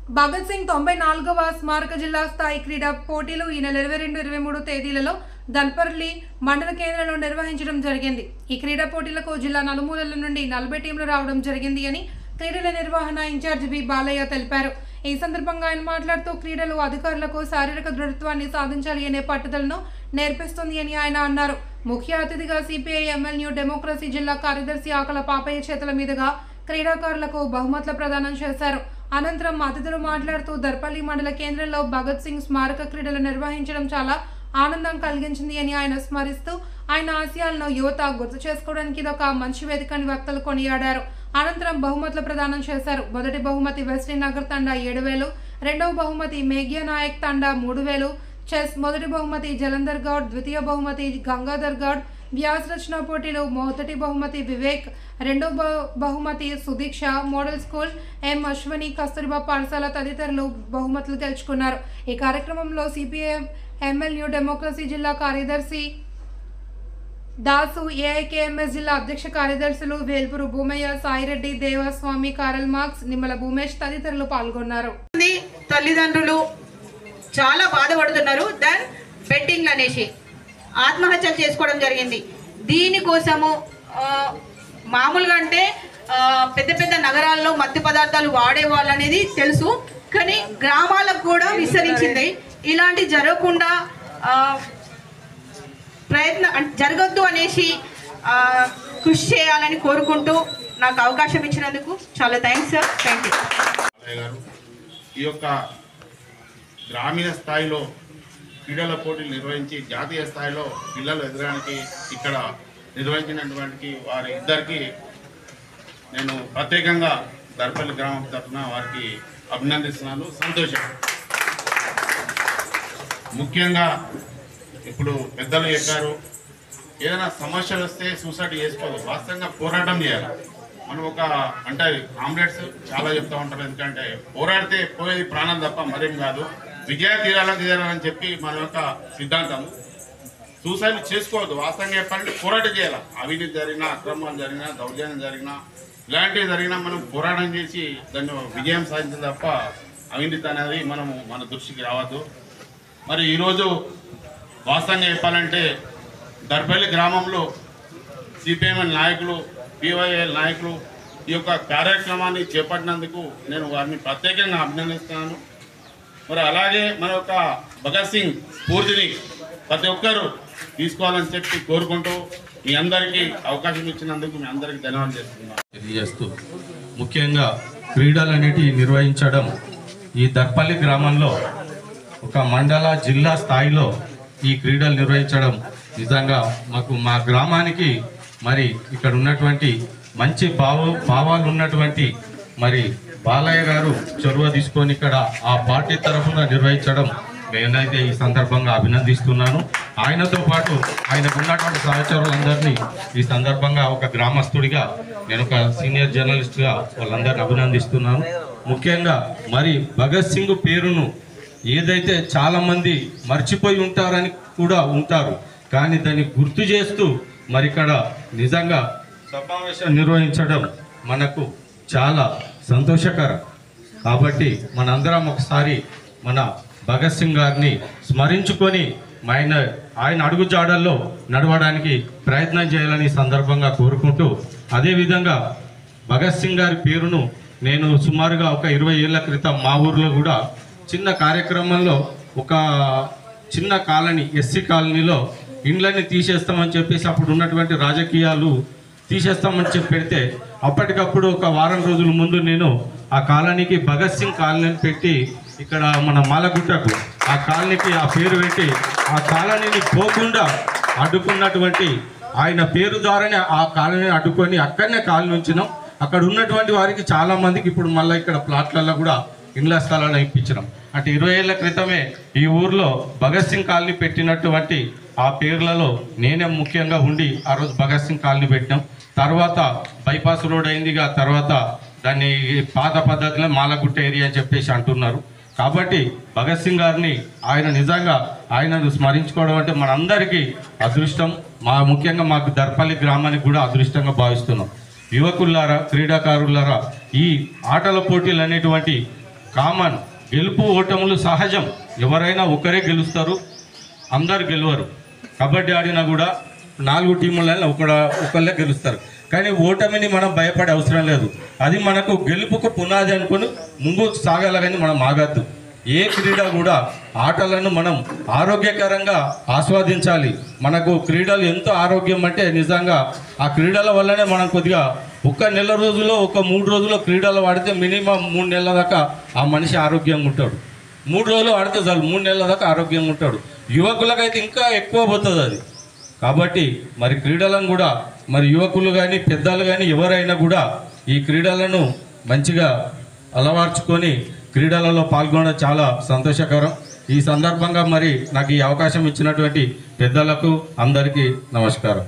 భగత్ సింగ్ 94వ స్మారక జిల్లా స్థాయి క్రీడా పోటీలు ఈ నెల 22-23 తేదీలలో దల్పర్లి మండల కేంద్రంలో నిర్వహించడం జరిగింది. ఈ క్రీడా పోటీలకు జిల్లా నలుమూలల నుండి 40 టీంలు రావడం జరిగింది అని క్రీడల నిర్వహణ ఇన్ఛార్జ్ బి బాలయ్య తెలిపారు. ఈ సందర్భంగా ఆయన మాట్లాడుతూ క్రీడలు అధికారులకు శారీరక దృఢత్వాన్ని సాధించాలి అనే పట్టుదలను నేర్పిస్తుంది అని ఆయన అన్నారు. ముఖ్య అతిథిగా సిపిఐ ఎంఎల్ న్యూ డెమోక్రసీ జిల్లా కార్యదర్శి ఆకల పాపయ్య చేతుల మీదుగా క్రీడాకారులకు బహుమతుల ప్రదానం చేశారు. అనంతరం అతిథులు మాట్లాడుతూ దర్పల్లి మండల కేంద్రంలో భగత్ సింగ్ స్మారక క్రీడలు నిర్వహించడం చాలా ఆనందం కలిగించింది అని ఆయన స్మరిస్తూ ఆయన ఆశయాలను యువత గుర్తు చేసుకోవడానికి ఇదొక మంచి వేదిక అని వక్తలు కొనియాడారు. అనంతరం బహుమతుల ప్రదానం చేశారు. మొదటి బహుమతి వెస్ట్నగర్ తండా 7,000, రెండవ బహుమతి మేఘ్య నాయక్ తండా 3,000 చెస్, మొదటి బహుమతి జలంధర్ గౌడ్, ద్వితీయ బహుమతి గంగాధర్ గౌడ్, వ్యాస రచన పోటీలు మొదటి బహుమతి వివేక్, రెండవ బహుమతి సుదీక్ష, మోడల్ స్కూల్ ఎం అశ్వని కస్తూర్బా పాఠశాల తదితరులు బహుమతులు గెలుచుకున్నారు. ఈ కార్యక్రమంలో సిపిఐఎం ఎంఎల్ న్యూ డెమోక్రసీ జిల్లా కార్యదర్శి దాసు, ఏఐకేఎంఎస్ జిల్లా అధ్యక్ష కార్యదర్శులు వేల్పురు భూమయ్య, సాయిరెడ్డి, దేవస్వామి, కారల్ మార్క్స్, నిమ్మల భూమేష్ తదితరులు పాల్గొన్నారు. తల్లిదండ్రులు చాలా బాధపడుతున్నారు. దాని బెట్టింగ్ అనేసి ఆత్మహత్యలు చేసుకోవడం జరిగింది. దీనికోసము మామూలుగా అంటే పెద్ద పెద్ద నగరాల్లో మత్తు పదార్థాలు వాడేవాళ్ళు అనేది తెలుసు, కానీ గ్రామాలకు కూడా విస్తరించింది. ఇలాంటి జరగకుండా జరగద్దు అనేసి కృషి చేయాలని కోరుకుంటూ నాకు అవకాశం ఇచ్చినందుకు చాలా థ్యాంక్స్ సార్. Thank you. ఈ యొక్క గ్రామీణ స్థాయిలో క్రీడల పోటీలు నిర్వహించి జాతీయ స్థాయిలో పిల్లలు ఎదగడానికి ఇక్కడ నిర్వహించినటువంటి వారి ఇద్దరికి నేను ప్రత్యేకంగా దర్పల్లి గ్రామం తరఫున వారికి అభినందిస్తున్నాను. సంతోషం. ముఖ్యంగా ఇప్పుడు పెద్దలు చెప్పారు, ఏదైనా సమస్యలు వస్తే సూసైడ్ చేసుకోదు, వాస్తవంగా పోరాటం చేయాలి. మనం ఒక అంటే కామ్రేడ్స్ చాలా చెప్తూ ఉంటారు, ఎందుకంటే పోరాడితే పోయేది ప్రాణం తప్ప మరేం కాదు, విజయ తీరాలని చెప్పి మన యొక్క సిద్ధాంతం. సూసైడ్ చేసుకోవద్దు, వాస్తవంగా చెప్పాలంటే పోరాటం చేయాలి. అవినీతి జరిగినా, అక్రమాలు జరిగినా, దౌర్జన్యం జరిగినా, ఇలాంటివి జరిగినా మనం పోరాటం చేసి దాన్ని విజయం సాధించాలి తప్ప అవినీతి అనేది మన దృష్టికి రావద్దు. మరి ఈరోజు వాస్తవంగా చెప్పాలంటే దర్పల్లి గ్రామంలో సిపిఎంఎల్ నాయకులు, పివైఎల్ నాయకులు ఈ యొక్క కార్యక్రమాన్ని చేపట్టినందుకు నేను వారిని ప్రత్యేకంగా అభినందిస్తున్నాను. మరి అలాగే మన యొక్క భగత్ సింగ్ స్ఫూర్తిని ప్రతి ఒక్కరూ తీసుకోవాలని చెప్పి కోరుకుంటూ మీ అందరికీ అవకాశం ఇచ్చినందుకు మీ అందరికీ ధన్యవాదాలు తెలియజేస్తూ, ముఖ్యంగా క్రీడలు అనేటివి నిర్వహించడం ఈ దర్పల్లి గ్రామంలో ఒక మండల జిల్లా స్థాయిలో ఈ క్రీడలు నిర్వహించడం నిజంగా మా గ్రామానికి మరి ఇక్కడ ఉన్నటువంటి మంచి భావాలు ఉన్నటువంటి మరి బాలయ్య గారు చొరవ తీసుకొని ఇక్కడ ఆ పార్టీ తరఫున నిర్వహించడం నేనైతే ఈ సందర్భంగా అభినందిస్తున్నాను. ఆయనతో పాటు ఆయనకు ఉన్నటువంటి సహచరులందరినీ ఈ సందర్భంగా ఒక గ్రామస్తుడిగా నేను ఒక సీనియర్ జర్నలిస్ట్గా వాళ్ళందరినీ అభినందిస్తున్నాను. ముఖ్యంగా మరి భగత్ సింగ్ పేరును ఏదైతే చాలామంది మర్చిపోయి ఉంటారని కూడా ఉంటారు, కానీ దాన్ని గుర్తు చేస్తూ మరి ఇక్కడ నిజంగా సమావేశం నిర్వహించడం మనకు చాలా సంతోషకరం. కాబట్టి మనందరం ఒకసారి మన భగత్ సింగ్ గారిని స్మరించుకొని ఆయన అడుగుజాడల్లో నడవడానికి ప్రయత్నం చేయాలని సందర్భంగా కోరుకుంటూ, అదేవిధంగా భగత్ సింగ్ గారి పేరును నేను సుమారుగా ఒక 20 ఏళ్ల క్రితం మా ఊర్లో కూడా చిన్న కార్యక్రమంలో ఒక చిన్న కాలనీ ఎస్సీ కాలనీలో ఇండ్లన్నీ తీసేస్తామని చెప్పేసి అప్పుడు ఉన్నటువంటి రాజకీయాలు తీసేస్తామని చెప్పి పెడితే అప్పటికప్పుడు ఒక వారం రోజుల ముందు నేను ఆ కాలనీకి భగత్ సింగ్ కాలనీని పెట్టి ఇక్కడ మన మాలగుట్టకు ఆ కాలనీకి ఆ పేరు పెట్టి ఆ కాలనీని పోకుండా అడ్డుకున్నటువంటి ఆయన పేరు ద్వారానే ఆ కాలనీని అడ్డుకొని అక్కడనే కాలనీ ఉంచినాం. అక్కడ ఉన్నటువంటి వారికి చాలామందికి ఇప్పుడు మళ్ళీ ఇక్కడ ప్లాట్లలో కూడా ఇండ్ల స్థలాలను ఇప్పించినాం. అంటే 20 ఏళ్ల క్రితమే ఈ ఊర్లో భగత్ సింగ్ కాలనీ పెట్టినటువంటి ఆ పేర్లలో నేనే ముఖ్యంగా ఉండి ఆ రోజు భగత్ సింగ్ కాలనీ పెట్టినాం. తర్వాత బైపాస్ రోడ్ అయిందిగా, తర్వాత దాన్ని పాత పద్ధతిలో మాలగుట్ట ఏరియా అని చెప్పేసి అంటున్నారు. కాబట్టి భగత్ సింగ్ గారిని నిజంగా ఆయనను స్మరించుకోవడం అంటే మనందరికీ అదృష్టం. ముఖ్యంగా మాకు దర్పల్లి గ్రామానికి కూడా అదృష్టంగా భావిస్తున్నాం. యువకులారా, క్రీడాకారులారా, ఈ ఆటల పోటీలు అనేటువంటి కామన్. గెలుపు ఓటములు సహజం. ఎవరైనా ఒకరే గెలుస్తారు, అందరు గెలవరు. కబడ్డీ ఆడినా కూడా 4 టీములలో ఒకళ్ళే గెలుస్తారు. కానీ ఓటమిని మనం భయపడే అవసరం లేదు. అది మనకు గెలుపుకు పునాది అనుకుని ముందుకు సాగాల, కానీ మనం ఆగద్దు. ఏ క్రీడ కూడా ఆటలను మనం ఆరోగ్యకరంగా ఆస్వాదించాలి. మనకు క్రీడలు ఎంతో ఆరోగ్యం అంటే నిజంగా ఆ క్రీడల వల్లనే మనం కొద్దిగా ఒక నెల రోజుల్లో 3 రోజుల్లో క్రీడలు ఆడితే మినిమం 3 నెలల దాకా ఆ మనిషి ఆరోగ్యంగా ఉంటాడు. 3 రోజులు ఆడితే చాలు 3 నెలల దాకా ఆరోగ్యంగా ఉంటాడు. యువకులకైతే ఇంకా ఎక్కువ పోతుంది అది. కాబట్టి మరి క్రీడలను కూడా మరి యువకులు కానీ పెద్దలు కానీ ఎవరైనా కూడా ఈ క్రీడలను మంచిగా అలవర్చుకొని క్రీడలలో పాల్గొనడం చాలా సంతోషకరం. ఈ సందర్భంగా మరి నాకు ఈ అవకాశం ఇచ్చినటువంటి పెద్దలకు అందరికీ నమస్కారం.